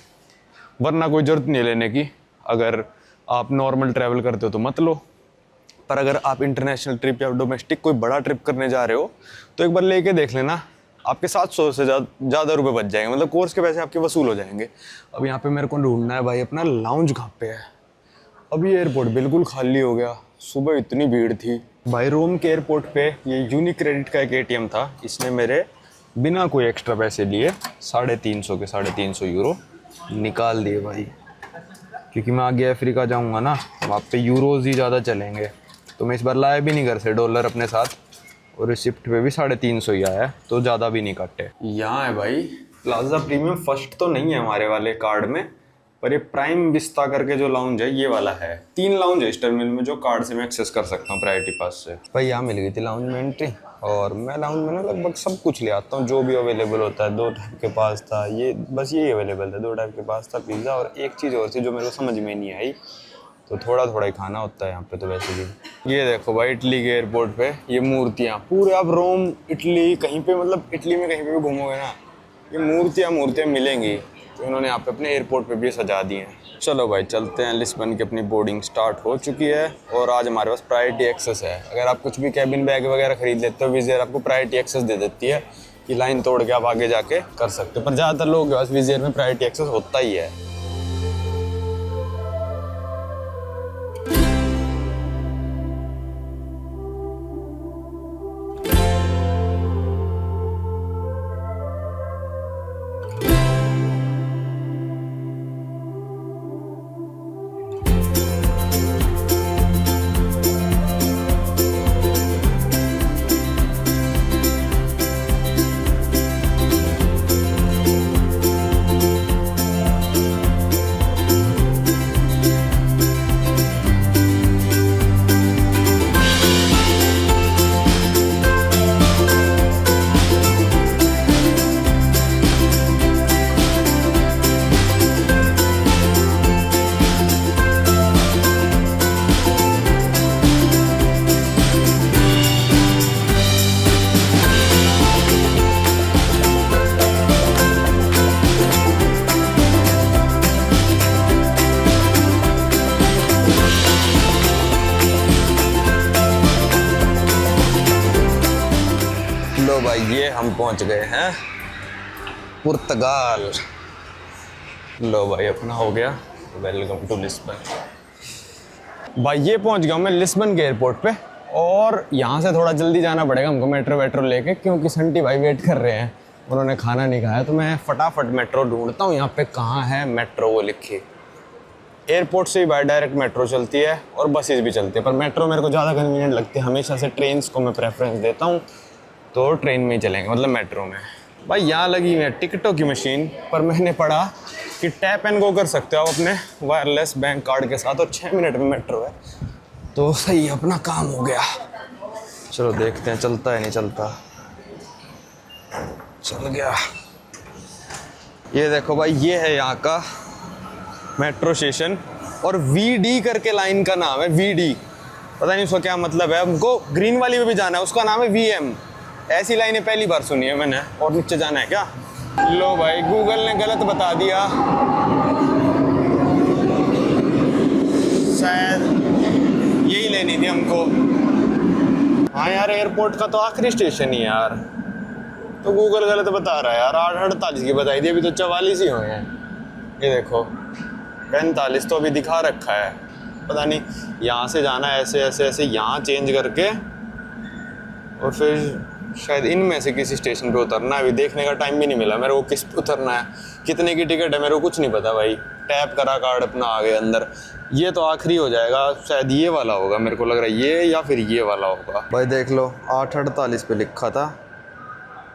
वरना कोई ज़रूरत नहीं लेने की। अगर आप नॉर्मल ट्रैवल करते हो तो मत लो, पर अगर आप इंटरनेशनल ट्रिप या डोमेस्टिक कोई बड़ा ट्रिप करने जा रहे हो तो एक बार लेके देख लेना, आपके 700 से ज़्यादा रुपए बच जाएंगे, मतलब कोर्स के पैसे आपके वसूल हो जाएंगे। अब यहाँ पे मेरे को ढूंढना है भाई अपना लाउंज कहाँ पे है। अभी एयरपोर्ट बिल्कुल खाली हो गया, सुबह इतनी भीड़ थी भाई। रोम के एयरपोर्ट पे ये यूनिक क्रेडिट का एक ATM था, इसने मेरे बिना कोई एक्स्ट्रा पैसे लिए 350 यूरो निकाल दिए भाई, क्योंकि मैं आगे अफ्रीका जाऊँगा ना, वहाँ पे यूरोज़ ही ज़्यादा चलेंगे, तो मैं इस बार लाया भी नहीं घर से डॉलर अपने साथ, और रिसिप्ट पे भी 350 ही आया, तो ज़्यादा भी नहीं काटे। यहाँ है भाई प्लाजा प्रीमियम, फर्स्ट तो नहीं है हमारे वाले कार्ड में, पर ये प्राइम विस्ता करके जो लाउंज है ये वाला है। 3 लाउंज है इस टर्मिनल में जो कार्ड से मैं एक्सेस कर सकता हूँ प्रायोरिटी पास से। भाई यहाँ मिल गई थी लाउंज में एंट्री, और मैं लाउंज में ना लगभग सब कुछ ले आता हूँ जो भी अवेलेबल होता है। 2 टाइप के पास्ता, ये बस यही अवेलेबल था, 2 टाइप के पास्ता, पिज़्ज़ा, और एक चीज़ और थी जो मेरे को समझ में नहीं आई, तो थोड़ा थोड़ा ही खाना होता है यहाँ पे तो वैसे भी। ये देखो भाई इटली के एयरपोर्ट पे ये मूर्तियाँ, पूरे आप रोम इटली कहीं पे, मतलब इटली में कहीं पे भी घूमोगे ना, ये मूर्तियाँ मिलेंगी, तो इन्होंने यहाँ पे अपने एयरपोर्ट पे भी सजा दी हैं। चलो भाई चलते हैं, लिस्बन की अपनी बोर्डिंग स्टार्ट हो चुकी है, और आज हमारे पास प्रायोरिटी एक्सेस है। अगर आप कुछ भी कैबिन बैग वगैरह खरीद लेते हो, विज़ एयर आपको प्रायोरिटी एक्सेस दे देती है कि लाइन तोड़ के आप आगे जाके कर सकते हो, पर ज़्यादातर लोगों के पास विज़ एयर में प्रायोरिटी एक्सेस होता ही है। भाई ये हम पहुंच गए हैं पुर्तगाल। लो भाई अपना हो गया, वेलकम टू लिस्बन। भाई ये पहुंच गया मैं लिस्बन के एयरपोर्ट पे, और यहाँ से थोड़ा जल्दी जाना पड़ेगा हमको मेट्रो वेट्रो लेके, क्योंकि संटी भाई वेट कर रहे हैं, उन्होंने खाना नहीं खाया। तो मैं फटाफट मेट्रो ढूंढता हूँ यहाँ पे कहाँ है मेट्रो वो लिखी। एयरपोर्ट से ही बाय डायरेक्ट मेट्रो चलती है और बसेस भी चलती है, पर मेट्रो मेरे को ज़्यादा कन्वीनियंट लगती है। हमेशा से ट्रेन्स को मैं प्रेफरेंस देता हूँ, तो ट्रेन में ही चलेंगे, मतलब मेट्रो में। भाई यहाँ लगी हुई है टिकटों की मशीन, पर मैंने पढ़ा कि टैप एंड गो कर सकते हो आप अपने वायरलेस बैंक कार्ड के साथ, और 6 मिनट में मेट्रो है, तो सही अपना काम हो गया। चलो देखते हैं चलता है नहीं चलता। चल गया। ये देखो भाई ये है यहाँ का मेट्रो स्टेशन, और VD करके लाइन का नाम है, VD। पता नहीं उसका क्या मतलब है। हमको ग्रीन वाली में भी जाना है, उसका नाम है VM। ऐसी लाइनें पहली बार सुनी है मैंने। और नीचे जाना है क्या? लो भाई गूगल ने गलत बता दिया, शायद यही लेनी थी हमको। हाँ यार एयरपोर्ट का तो आखिरी स्टेशन ही है यार, तो गूगल गलत बता रहा है यार। 8:48 की बताई थी, अभी तो 44 ही हुए हैं। ये देखो 45 तो अभी दिखा रखा है। पता नहीं यहाँ से जाना है ऐसे ऐसे ऐसे, यहाँ चेंज करके, और फिर शायद इनमें से किसी स्टेशन पे उतरना है। अभी देखने का टाइम भी नहीं मिला मेरे को किस पे उतरना है, कितने की टिकट है मेरे को कुछ नहीं पता भाई। टैप करा कार्ड अपना आ गए अंदर। ये तो आखिरी हो जाएगा, शायद ये वाला होगा मेरे को लग रहा है, ये या फिर ये वाला होगा। भाई देख लो 8:48 पे लिखा था,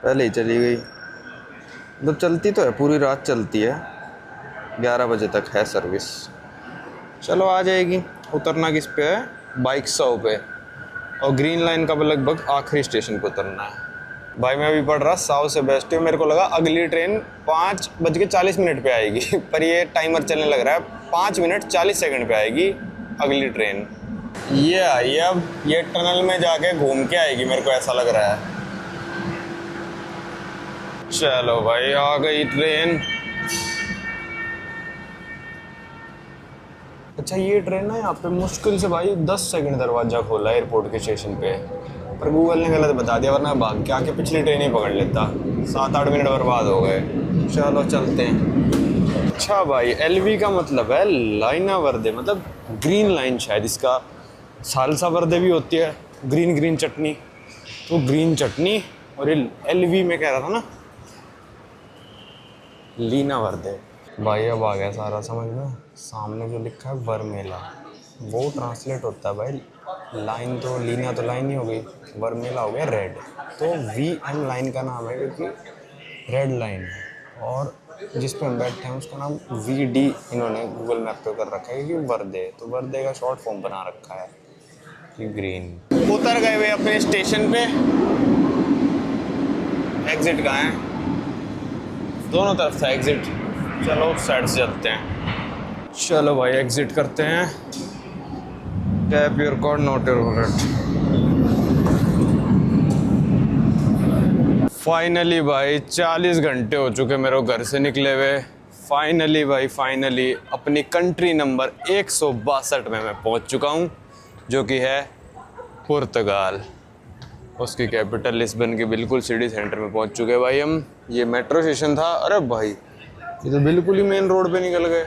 पहले ही चली गई। मतलब चलती तो है, पूरी रात चलती है, 11 बजे तक है सर्विस। चलो आ जाएगी। उतरना किस पे है? बाइक 100 पे, और ग्रीन लाइन का लगभग आखिरी स्टेशन पे उतरना है। भाई मैं अभी पढ़ रहा साउथ से बेस्ट है, मेरे को लगा अगली ट्रेन 5:40 पे आएगी, पर ये टाइमर चलने लग रहा है, 5 मिनट 40 सेकंड पे आएगी अगली ट्रेन। ये आई अब, ये टनल में जाके घूम के आएगी मेरे को ऐसा लग रहा है। चलो भाई आ गई ट्रेन। अच्छा ये ट्रेन ना यहाँ पे मुश्किल से भाई 10 सेकंड दरवाजा खोला एयरपोर्ट के स्टेशन पे, पर गूगल ने गलत बता दिया, वरना भाग के आके पिछली ट्रेन ही पकड़ लेता। 7-8 मिनट बर्बाद हो गए। चलो चलते हैं। अच्छा भाई LV का मतलब है लाइना वर्दे, मतलब ग्रीन लाइन शायद इसका। सालसा वर्दे भी होती है, ग्रीन ग्रीन चटनी, तो ग्रीन चटनी। और ये LV में कह रहा था ना, लीना वर्दे। भाई अब आ गया सारा समझ में। सामने जो लिखा है वर्मेला, वो ट्रांसलेट होता है भाई लाइन, तो लीना तो लाइन ही हो गई, वर्मेला हो गया रेड। तो VM लाइन का नाम है क्योंकि रेड लाइन है, और जिस पे हम बैठे हैं उसका नाम VD इन्होंने गूगल मैप पे कर रखा है, क्योंकि वर्दे, तो वर्दे का शॉर्ट फॉर्म बना रखा है कि ग्रीन। उतर गए वे अपने स्टेशन पे। एग्जिट कहाँ है? दोनों तरफ था एग्जिट। चलो साइड से चलते हैं। चलो भाई एग्जिट करते हैं। Tap your card not your wallet. Finally भाई 40 घंटे हो चुके मेरे को घर से निकले हुए। फाइनली भाई फाइनली अपनी कंट्री नंबर 162 में मैं पहुंच चुका हूं, जो कि है पुर्तगाल। उसकी कैपिटल लिस्बन के बिल्कुल सिटी सेंटर में पहुंच चुके भाई हम। ये मेट्रो स्टेशन था। अरे भाई ये तो बिल्कुल ही मेन रोड पे निकल गए।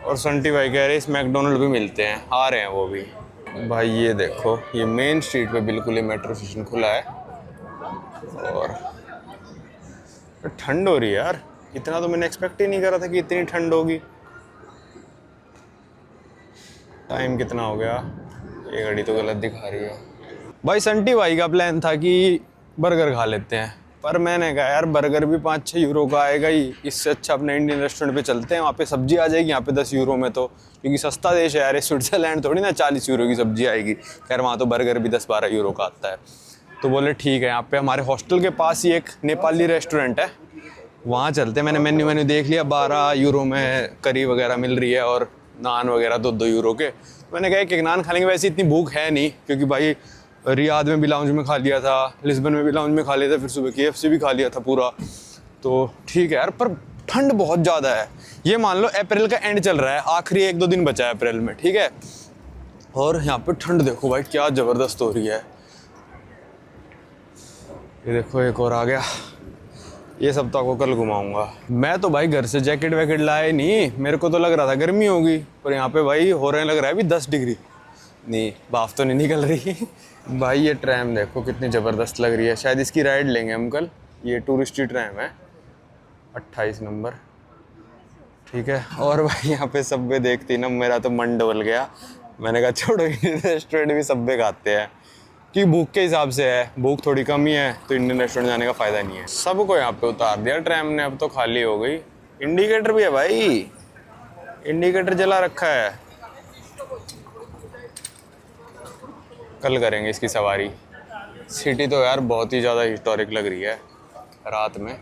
और संटी भाई कह रहे इस मैकडोनल्ड भी मिलते हैं, आ रहे हैं वो भी। भाई ये देखो ये मेन स्ट्रीट पे बिल्कुल ही मेट्रो स्टेशन खुला है। और ठंड हो रही है यार, इतना तो मैंने एक्सपेक्ट ही नहीं करा था कि इतनी ठंड होगी। टाइम कितना हो गया? ये घड़ी तो गलत दिखा रही है। भाई संटी भाई का प्लान था कि बर्गर खा लेते हैं, पर मैंने कहा यार बर्गर भी 5-6 यूरो का आएगा ही, इससे अच्छा अपने इंडियन रेस्टोरेंट पे चलते हैं, वहाँ पे सब्जी आ जाएगी, यहाँ पे 10 यूरो में, तो क्योंकि सस्ता देश है यार, स्विट्जरलैंड थोड़ी ना 40 यूरो की सब्जी आएगी। खैर वहाँ तो बर्गर भी 10-12 यूरो का आता है। तो बोले ठीक है, यहाँ पे हमारे हॉस्टल के पास ही एक नेपाली रेस्टोरेंट है, वहाँ चलते हैं। मैंने मेन्यू देख लिया, 12 यूरो में करी वगैरह मिल रही है, और नान वगैरह 2-2 यूरो के। मैंने कहा एक नान खा लेंगे, वैसे इतनी भूख है नहीं, क्योंकि भाई रियाद में भी लाउंज में खा लिया था, लिस्बन में भी लाउंज में खा लिया था, फिर सुबह KFC भी खा लिया था पूरा। तो ठीक है यार, पर ठंड बहुत ज़्यादा है। ये मान लो अप्रैल का एंड चल रहा है, आखिरी 1-2 दिन बचा है अप्रैल में, ठीक है। और यहाँ पे ठंड देखो भाई क्या ज़बरदस्त हो रही है। ये देखो एक और आ गया। ये सब तो आपको कल घुमाऊंगा। मैं तो भाई घर से जैकेट वैकेट लाया नहीं, मेरे को तो लग रहा था गर्मी होगी, पर यहाँ पे भाई हो रहे लग रहा है अभी 10 डिग्री। नहीं, भाप तो नहीं निकल रही। भाई ये ट्रैम देखो कितनी ज़बरदस्त लग रही है, शायद इसकी राइड लेंगे हम कल। ये टूरिस्टी ट्रैम है, 28 नंबर, ठीक है। और भाई यहाँ पे सब्वे देखते ही ना मेरा तो मन डबल गया। मैंने कहा छोड़ो, इंडियन रेस्टोरेंट भी सब्वे खाते हैं कि भूख के हिसाब से है, भूख थोड़ी कम ही है तो इंडियन रेस्टोरेंट जाने का फ़ायदा नहीं है। सबको यहाँ पे उतार दिया ट्रैम ने, अब तो खाली हो गई। इंडिकेटर भी है भाई, इंडिकेटर जला रखा है। कल करेंगे इसकी सवारी। सिटी तो यार बहुत ही ज़्यादा हिस्टोरिक लग रही है रात में।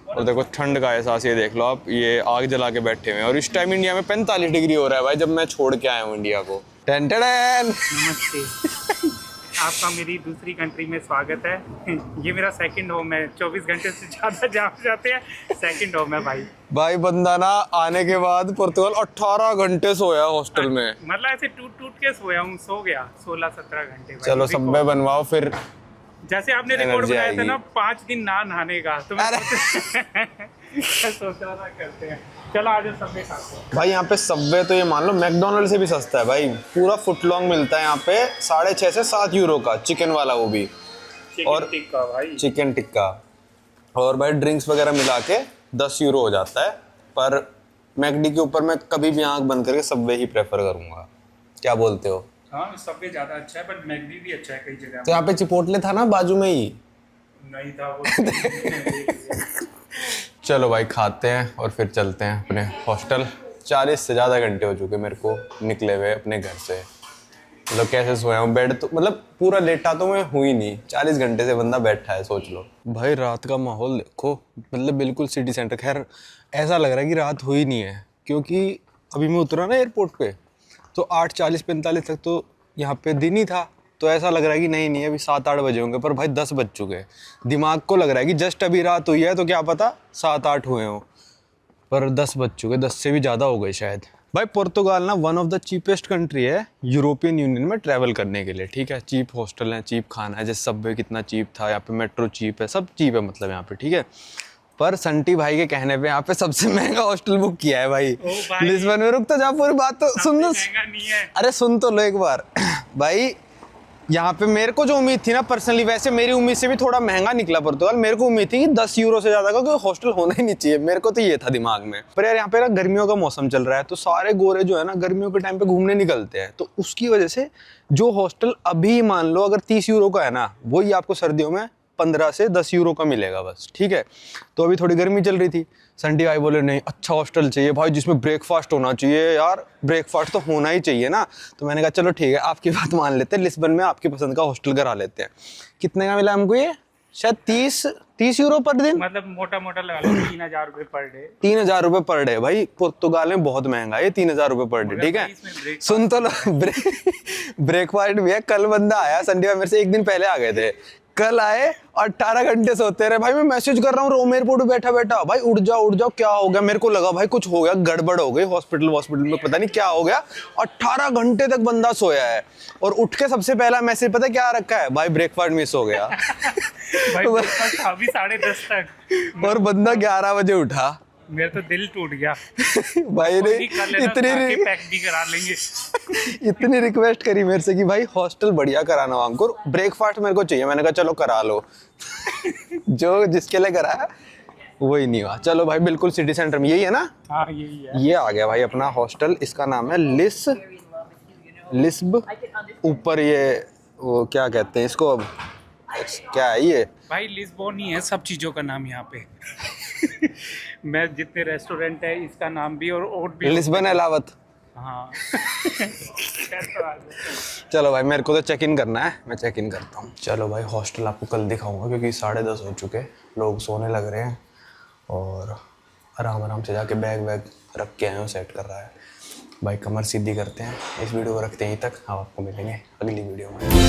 और देखो ठंड का एहसास ये देख लो आप, ये आग जला के बैठे हुए हैं। और इस टाइम इंडिया में 45 डिग्री हो रहा है भाई, जब मैं छोड़ के आया हूँ इंडिया को। Ten ten. नमस्ते, आपका मेरी दूसरी कंट्री में स्वागत है। ये मेरा सेकंड होम है, 24 घंटे से ज़्यादा जाते हैं, सेकंड होम है भाई। भाई बंदा ना आने के बाद पुर्तगाल 18 घंटे सोया हॉस्टल में। मतलब ऐसे टूट के सोया हूँ, सो गया 16-17 घंटे भाई। चलो सब्वे बनवाओ फिर। जैसे आपने रिकॉर्ड बनाया था ना 5 दिन ना नहाने का, तो मैं सोच रहा था करते हैं। चलो आज सब्वे खाते हैं भाई। यहाँ पे सब्वे तो ये मान लो मैकडोनल्ड से भी सस्ता है भाई। पूरा फुट लॉन्ग मिलता है यहाँ पे 6.5 से 7 यूरो का, चिकन वाला वो भी। और टिक्का भाई, चिकन टिक्का। और भाई ड्रिंक्स वगैरह मिला के 10 यूरो हो जाता है। पर मैकडी के ऊपर मैं कभी भी आंख बंद करके सब्वे ही प्रेफर करूँगा। क्या बोलते हो? हाँ सब्वे ज़्यादा अच्छा है, पर मैकडी भी अच्छा है कई जगह। तो यहाँ पे चिपोटले था ना बाजू में ही। नहीं था वो। चलो भाई खाते हैं और फिर चलते हैं अपने हॉस्टल। 40 से ज़्यादा घंटे हो चुके मेरे को निकले हुए अपने घर से। मतलब कैसे सोया हूँ, बेड तो मतलब पूरा लेटा तो मैं हुई नहीं, 40 घंटे से बंदा बैठा है, सोच लो भाई। रात का माहौल देखो, मतलब बिल्कुल सिटी सेंटर। खैर ऐसा लग रहा है कि रात हुई नहीं है, क्योंकि अभी मैं उतरा ना एयरपोर्ट पे तो 8:40-45 तक तो यहाँ पे दिन ही था। तो ऐसा लग रहा है कि नहीं अभी 7-8 बजे होंगे, पर भाई 10 बज चुके हैं। दिमाग को लग रहा है कि जस्ट अभी रात हुई है, तो क्या पता 7-8 हुए हों, पर 10 बज चुके, 10 से भी ज़्यादा हो गए शायद। भाई पुर्तगाल ना one of the cheapest country है यूरोपियन यूनियन में ट्रैवल करने के लिए, ठीक है। चीप हॉस्टल है, चीप खाना है, जैसे सब्वे कितना चीप था, यहाँ पे मेट्रो चीप है, सब चीप है मतलब यहाँ पे, ठीक है। पर संटी भाई के कहने पे यहाँ पे सबसे महंगा हॉस्टल बुक किया है भाई लिस्बन में। रुक तो जा, पूरी बात तो सुन लो। अरे सुन तो लो एक बार। भाई यहाँ पे मेरे को जो उम्मीद थी ना पर्सनली, वैसे मेरी उम्मीद से भी थोड़ा महंगा निकला पुर्तगाल। मेरे को उम्मीद थी कि 10 यूरो से ज़्यादा का कोई हॉस्टल होना ही नहीं चाहिए, मेरे को तो ये था दिमाग में। पर यार यहाँ पे ना गर्मियों का मौसम चल रहा है, तो सारे गोरे जो है ना गर्मियों के टाइम पे घूमने निकलते हैं। तो उसकी वजह से जो हॉस्टल अभी मान लो अगर 30 यूरो का है ना, वही आपको सर्दियों में 15 से 10 यूरो का मिलेगा बस, ठीक है। तो अभी थोड़ी गर्मी चल रही थी, संटी भाई बोले नहीं अच्छा हॉस्टल चाहिए भाई जिसमें ब्रेकफास्ट होना चाहिए। यार ब्रेकफास्ट तो होना ही चाहिए ना। तो मैंने कहा चलो ठीक है, आपकी बात मान लेते हैं, लिस्बन में आपकी पसंद का हॉस्टल करा लेते हैं। कितने का मिला हमको ये? शायद 30 यूरो पर दिन, मतलब मोटा लगा लो 3000 रुपये पर डे। 3000 रुपये पर डे भाई। पुर्तगाल में बहुत महंगा है 3000 रुपये पर डे, ठीक है। सुन तो लो, ब्रेकफास्ट भी है। कल बंदा आया, संडे में मेरे से एक दिन पहले आ गए थे, कल आए 18 घंटे सोते रहे भाई। मैं मैसेज कर रहा हूँ रोम एयरपोर्ट पे बैठा भाई, उठ जाओ क्या हो गया। मेरे को लगा भाई कुछ हो गया, गड़बड़ हो गई हॉस्पिटल में, पता नहीं क्या हो गया। 18 घंटे तक बंदा सोया है और उठ के सबसे पहला मैसेज पता क्या रखा है भाई, ब्रेकफास्ट मिस हो गया। भाई अभी 10:30 तक और बंदा 11 बजे उठा। मेरा तो दिल टूट गया भाई ने इतनी रिक्वेस्ट करी मेरे से कि भाई हॉस्टल बढ़िया कराना अंकुर, ब्रेकफास्ट मेरे को चाहिए। मैंने कहा चलो करा लो। जो जिसके लिए कराया वही नहीं हुआ। चलो भाई बिल्कुल सिटी सेंटर में, यही है ना? हाँ यही है। ये आ गया भाई अपना हॉस्टल, इसका नाम है लिस्ब। ऊपर ये वो क्या कहते हैं इसको, अब क्या है ये भाई? लिस्बोन ही है सब चीज़ों का नाम यहाँ पे। मैं जितने रेस्टोरेंट है इसका नाम भी और भी लिस्बन अलावत। हाँ। चलो भाई मेरे को तो चेक इन करना है, मैं चेक इन करता हूँ। चलो भाई हॉस्टल आपको कल दिखाऊंगा, क्योंकि 10:30 हो चुके, लोग सोने लग रहे हैं और आराम से जाके बैग वैग रख के आए हो, सेट कर रहा है भाई। कमर सीधी करते हैं, इस वीडियो को रखते हैं यहीं तक। हम आपको मिलेंगे अगली वीडियो में।